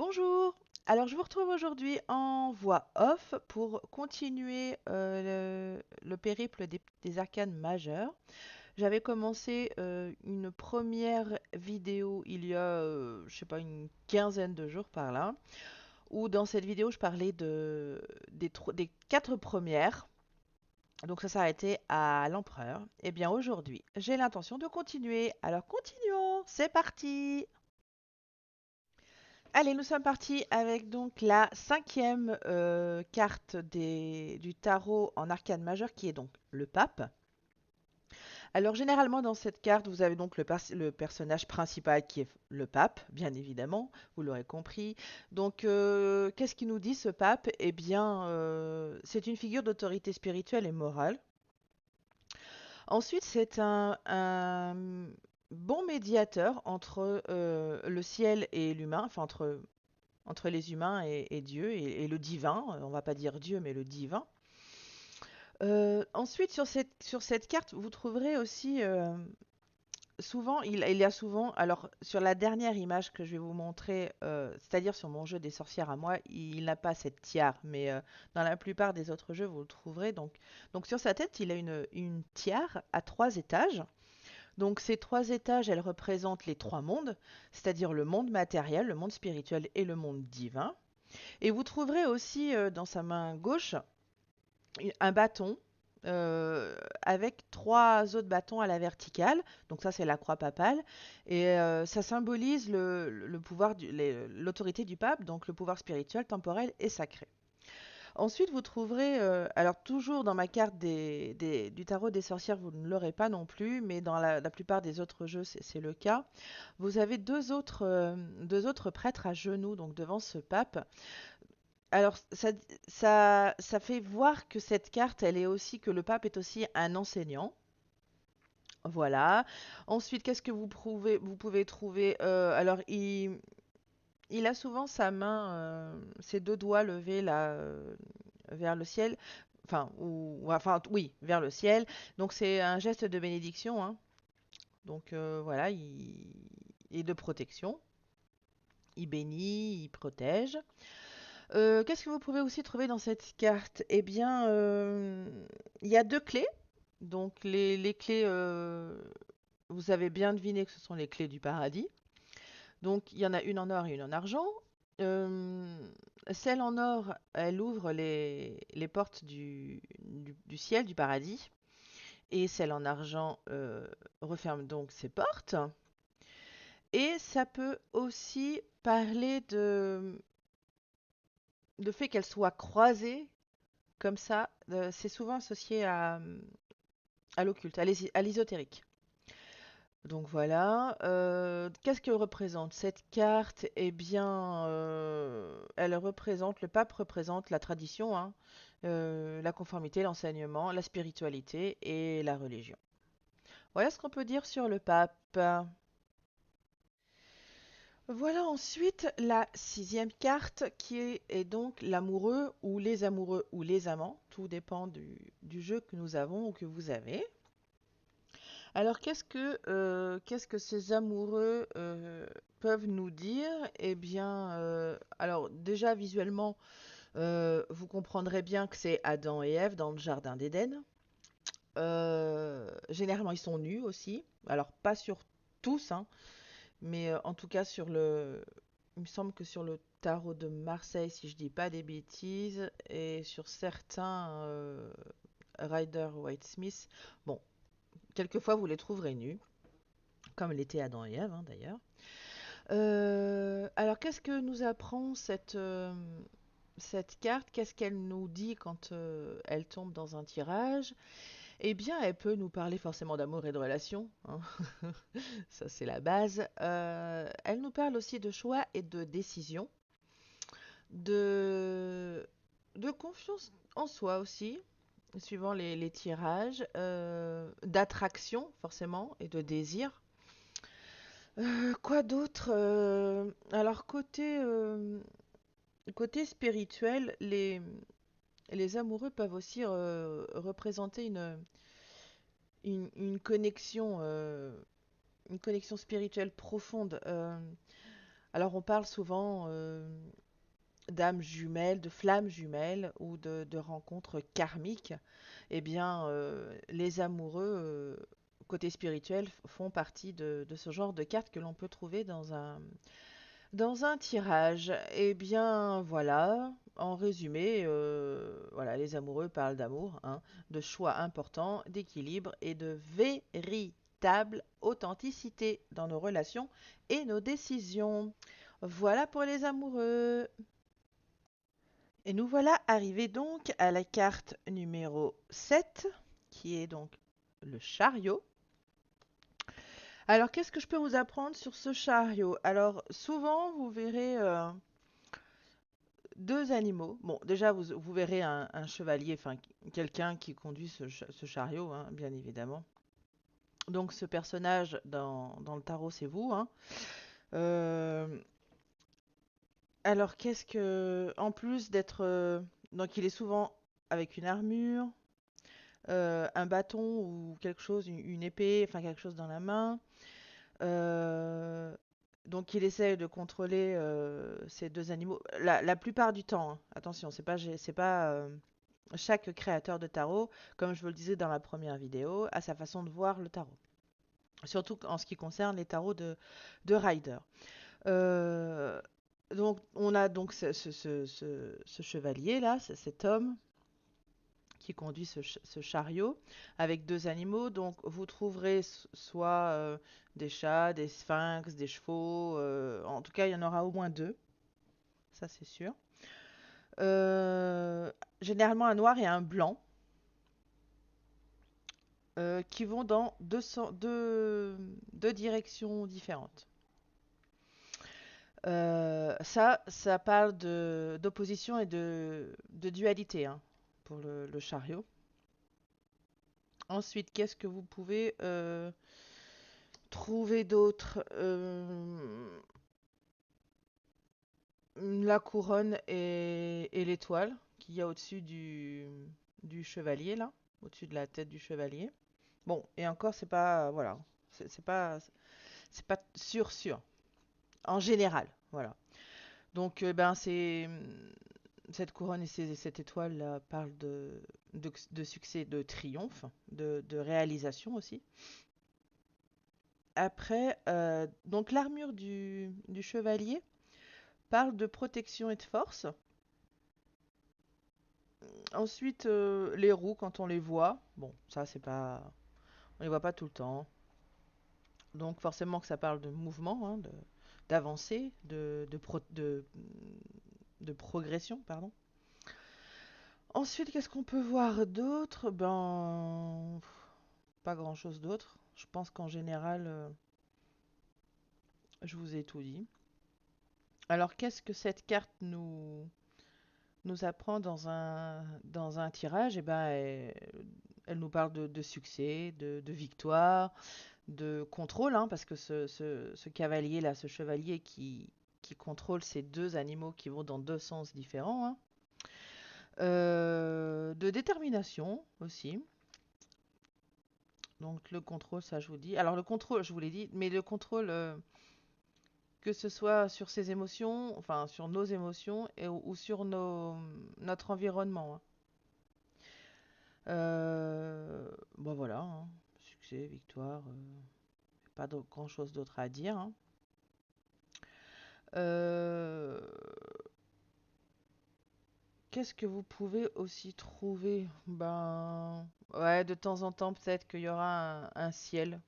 Bonjour. Alors, je vous retrouve aujourd'hui en voix off pour continuer le périple des arcanes majeures. J'avais commencé une première vidéo il y a, je sais pas, une quinzaine de jours par là, où dans cette vidéo, je parlais des quatre premières. Donc, ça s'arrêtait à l'empereur. Et bien, aujourd'hui, j'ai l'intention de continuer. Alors, continuons. C'est parti. Allez, nous sommes partis avec donc la cinquième carte du tarot en arcane majeure qui est donc le pape. Alors généralement dans cette carte, vous avez donc le personnage principal qui est le pape, bien évidemment, vous l'aurez compris. Donc qu'est-ce qu'il nous dit ce pape? Eh bien, c'est une figure d'autorité spirituelle et morale. Ensuite, c'est un bon médiateur entre le ciel et l'humain, enfin entre les humains et Dieu et le divin, on va pas dire Dieu, mais le divin. Ensuite, sur cette carte, vous trouverez aussi souvent, il y a souvent, alors sur la dernière image que je vais vous montrer, c'est-à-dire sur mon jeu des sorcières à moi, il n'a pas cette tiare, mais dans la plupart des autres jeux, vous le trouverez. Donc sur sa tête, il a une tiare à trois étages. Donc ces trois étages, elles représentent les trois mondes, c'est-à-dire le monde matériel, le monde spirituel et le monde divin. Et vous trouverez aussi dans sa main gauche un bâton avec trois autres bâtons à la verticale. Donc ça, c'est la croix papale. Et ça symbolise le pouvoir, l'autorité du pape, donc le pouvoir spirituel, temporel et sacré. Ensuite, vous trouverez, alors toujours dans ma carte du tarot des sorcières, vous ne l'aurez pas non plus, mais dans la plupart des autres jeux, c'est le cas. Vous avez deux autres prêtres à genoux, donc devant ce pape. Alors, ça fait voir que cette carte, elle est aussi, que le pape est aussi un enseignant. Voilà. Ensuite, qu'est-ce que vous pouvez trouver? Alors, il a souvent sa main, ses deux doigts levés là, vers le ciel. Enfin, oui, vers le ciel. Donc, c'est un geste de bénédiction, hein. Donc, voilà, et de protection. Il bénit, il protège. Qu'est-ce que vous pouvez aussi trouver dans cette carte? Eh bien, il y a deux clés. Donc les clés, vous avez bien deviné que ce sont les clés du paradis. Donc il y en a une en or et une en argent. Euh, Celle en or, elle ouvre les portes du ciel, du paradis. Et celle en argent referme donc ses portes. Et ça peut aussi parler de fait qu'elle soit croisée comme ça, c'est souvent associé à l'occulte, à l'ésotérique. Donc voilà. Qu'est-ce que représente cette carte? Eh bien, le pape représente la tradition, hein, la conformité, l'enseignement, la spiritualité et la religion. Voilà ce qu'on peut dire sur le pape. Voilà ensuite la sixième carte est donc l'amoureux ou les amants. Tout dépend du jeu que nous avons ou que vous avez. Alors qu'est-ce que ces amoureux peuvent nous dire? Eh bien, alors déjà visuellement, vous comprendrez bien que c'est Adam et Ève dans le jardin d'Éden. Généralement, ils sont nus aussi. Alors pas sur tous, hein, mais en tout cas il me semble que sur le tarot de Marseille, si je dis pas des bêtises, et sur certains Rider White Smith, bon, quelquefois vous les trouverez nus, comme l'était Adam et Ève, hein, d'ailleurs. Alors qu'est-ce que nous apprend cette carte? Qu'est-ce qu'elle nous dit quand elle tombe dans un tirage? Eh bien, elle peut nous parler forcément d'amour et de relations, hein. Ça, c'est la base. Elle nous parle aussi de choix et de décision, de, de confiance en soi aussi, suivant les tirages, d'attraction forcément et de désir. Quoi d'autre? Alors côté spirituel, les amoureux peuvent aussi représenter une connexion spirituelle profonde. Alors on parle souvent d'âmes jumelles, de flammes jumelles ou de rencontres karmiques. Eh bien, les amoureux, côté spirituel, font partie de ce genre de cartes que l'on peut trouver dans un tirage. Eh bien, voilà, en résumé, voilà, les amoureux parlent d'amour, hein, de choix importants, d'équilibre et de véritable authenticité dans nos relations et nos décisions. Voilà pour les amoureux. Et nous voilà arrivés donc à la carte numéro 7, qui est donc le chariot. Alors, qu'est-ce que je peux vous apprendre sur ce chariot? Alors, souvent, vous verrez deux animaux. Bon, déjà, vous verrez un chevalier, enfin, quelqu'un qui conduit ce chariot, hein, bien évidemment. Donc, ce personnage dans le tarot, c'est vous, hein. Euh, alors, qu'est-ce que... En plus d'être... donc, il est souvent avec une armure, un bâton ou quelque chose, une épée, enfin quelque chose dans la main. Euh, donc il essaye de contrôler ces deux animaux. La plupart du temps, hein. Attention, c'est pas chaque créateur de tarot, comme je vous le disais dans la première vidéo, a sa façon de voir le tarot. Surtout en ce qui concerne les tarots de Rider. Euh, donc on a donc ce chevalier là, cet homme qui conduit ce chariot avec deux animaux. Donc vous trouverez soit des chats, des sphinx, des chevaux. En tout cas, il y en aura au moins deux, ça c'est sûr. Euh, Généralement un noir et un blanc qui vont dans deux directions différentes. Ça parle d'opposition et de dualité, hein, pour le chariot. Ensuite, qu'est-ce que vous pouvez trouver d'autre? La couronne et l'étoile qu'il y a au-dessus du chevalier, là, au-dessus de la tête du chevalier. Bon, et encore, c'est pas, voilà, c'est pas sûr, sûr, en général, voilà. Donc, ben, cette couronne et cette étoile là parlent de succès, de triomphe, de réalisation aussi. Après, donc l'armure du chevalier parle de protection et de force. Ensuite, les roues, quand on les voit, bon, ça c'est pas, on les voit pas tout le temps. Donc forcément que ça parle de mouvement, hein, d'avancée, de progression, pardon. Ensuite, qu'est-ce qu'on peut voir d'autre? Ben, pas grand-chose d'autre. Je pense qu'en général, je vous ai tout dit. Alors, qu'est-ce que cette carte nous apprend dans un tirage? Eh ben, elle nous parle de succès, de victoire, de contrôle, hein, parce que ce cavalier-là, ce chevalier qui contrôle ces deux animaux qui vont dans deux sens différents, hein. De détermination aussi. Donc le contrôle, ça je vous dis. Alors le contrôle, je vous l'ai dit, mais le contrôle, que ce soit sur ses émotions, enfin sur nos émotions ou sur notre environnement, hein. Bon voilà, hein. Succès, victoire, pas grand-chose d'autre à dire, hein. Euh, Qu'est-ce que vous pouvez aussi trouver? Ben, ouais, de temps en temps, peut-être qu'il y aura un ciel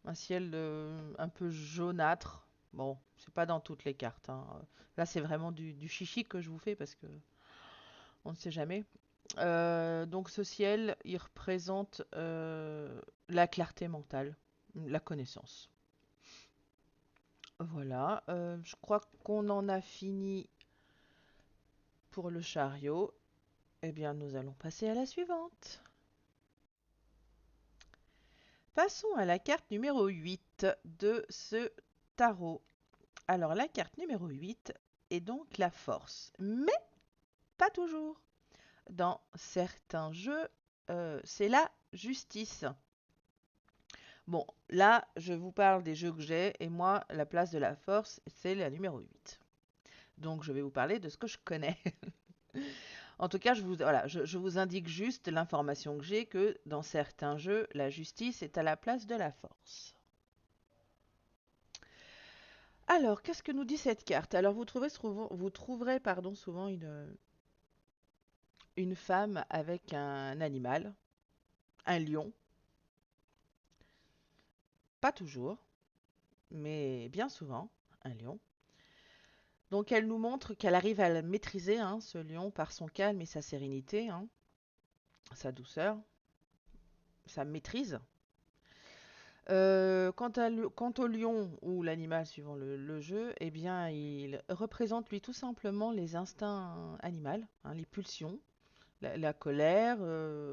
un peu jaunâtre. Bon, c'est pas dans toutes les cartes, hein. Là, c'est vraiment du chichi que je vous fais parce que on ne sait jamais. Donc, ce ciel, il représente la clarté mentale, la connaissance. Voilà, je crois qu'on en a fini pour le chariot. Eh bien, nous allons passer à la suivante. Passons à la carte numéro 8 de ce tarot. Alors, la carte numéro 8 est donc la force, mais pas toujours. Dans certains jeux, c'est la justice. Bon, là, je vous parle des jeux que j'ai, et moi, la place de la force, c'est la numéro 8. Donc, je vais vous parler de ce que je connais. En tout cas, je vous indique juste l'information que j'ai, que dans certains jeux, la justice est à la place de la force. Alors, qu'est-ce que nous dit cette carte? Alors, vous trouverez souvent une femme avec un animal, un lion, pas toujours, mais bien souvent, un lion. Donc, elle nous montre qu'elle arrive à le maîtriser, hein, ce lion, par son calme et sa sérénité, hein, sa douceur, sa maîtrise. Quant au lion ou l'animal suivant le jeu, eh bien, il représente lui tout simplement les instincts animaux, hein, les pulsions, la colère,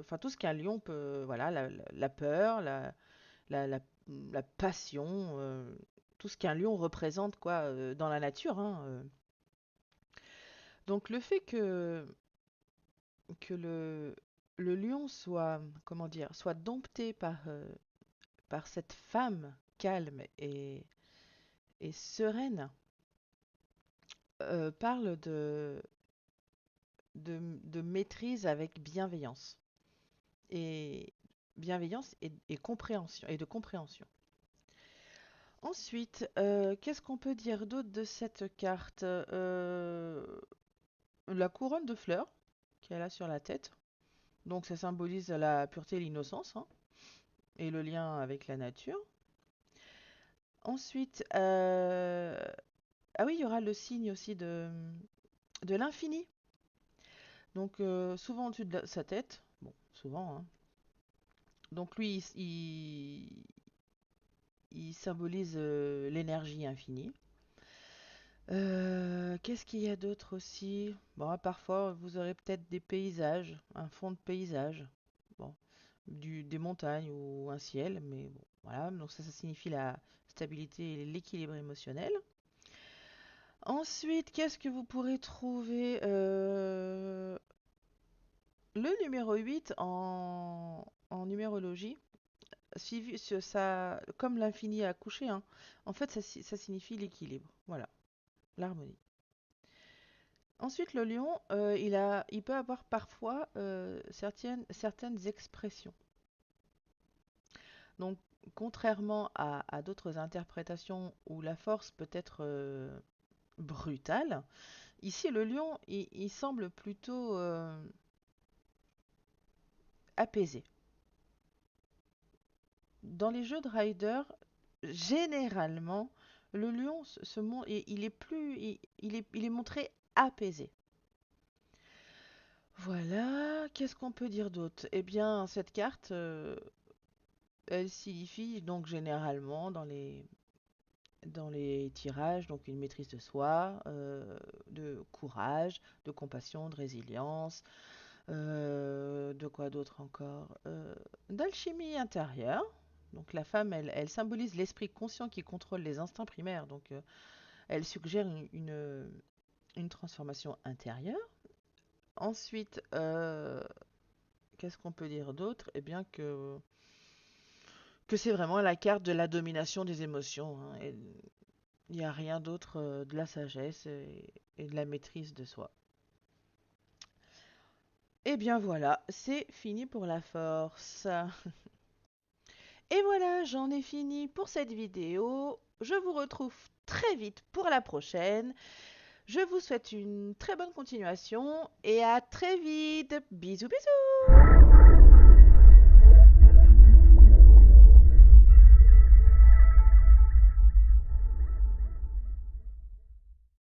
enfin tout ce qu'un lion peut, voilà, la peur, la, la passion, tout ce qu'un lion représente quoi dans la nature, hein. Donc le fait que le lion soit, comment dire, soit dompté par cette femme calme et sereine, parle de maîtrise avec bienveillance et et compréhension et de compréhension. Ensuite, qu'est-ce qu'on peut dire d'autre de cette carte? La couronne de fleurs qu'elle a sur la tête. Donc ça symbolise la pureté et l'innocence, hein, et le lien avec la nature. Ensuite, ah oui, il y aura le signe aussi de l'infini. Donc souvent au-dessus de sa tête. Bon, souvent, hein. Donc lui, il symbolise l'énergie infinie. Qu'est-ce qu'il y a d'autre aussi? Bon, parfois, vous aurez peut-être des paysages, un fond de paysage. Bon, des montagnes ou un ciel, mais bon, voilà. Donc ça signifie la stabilité et l'équilibre émotionnel. Ensuite, qu'est-ce que vous pourrez trouver? Le numéro 8 en numérologie, comme l'infini à coucher, hein, en fait, ça signifie l'équilibre. Voilà, l'harmonie. Ensuite, le lion, il peut avoir parfois certaines expressions. Donc, contrairement à d'autres interprétations où la force peut être brutale, ici, le lion, il semble plutôt apaisé. Dans les jeux de Rider, généralement, le lion il est plus, il est montré apaisé. Voilà, qu'est-ce qu'on peut dire d'autre? Eh bien, cette carte, elle signifie donc généralement dans les tirages, donc une maîtrise de soi, de courage, de compassion, de résilience, de quoi d'autre encore? D'alchimie intérieure. Donc la femme, elle symbolise l'esprit conscient qui contrôle les instincts primaires. Donc elle suggère une transformation intérieure. Ensuite, qu'est-ce qu'on peut dire d'autre? Eh bien que c'est vraiment la carte de la domination des émotions, hein. Il n'y a rien d'autre, de la sagesse et de la maîtrise de soi. Et bien voilà, c'est fini pour la force. Et voilà, j'en ai fini pour cette vidéo. Je vous retrouve très vite pour la prochaine. Je vous souhaite une très bonne continuation et à très vite. Bisous bisous.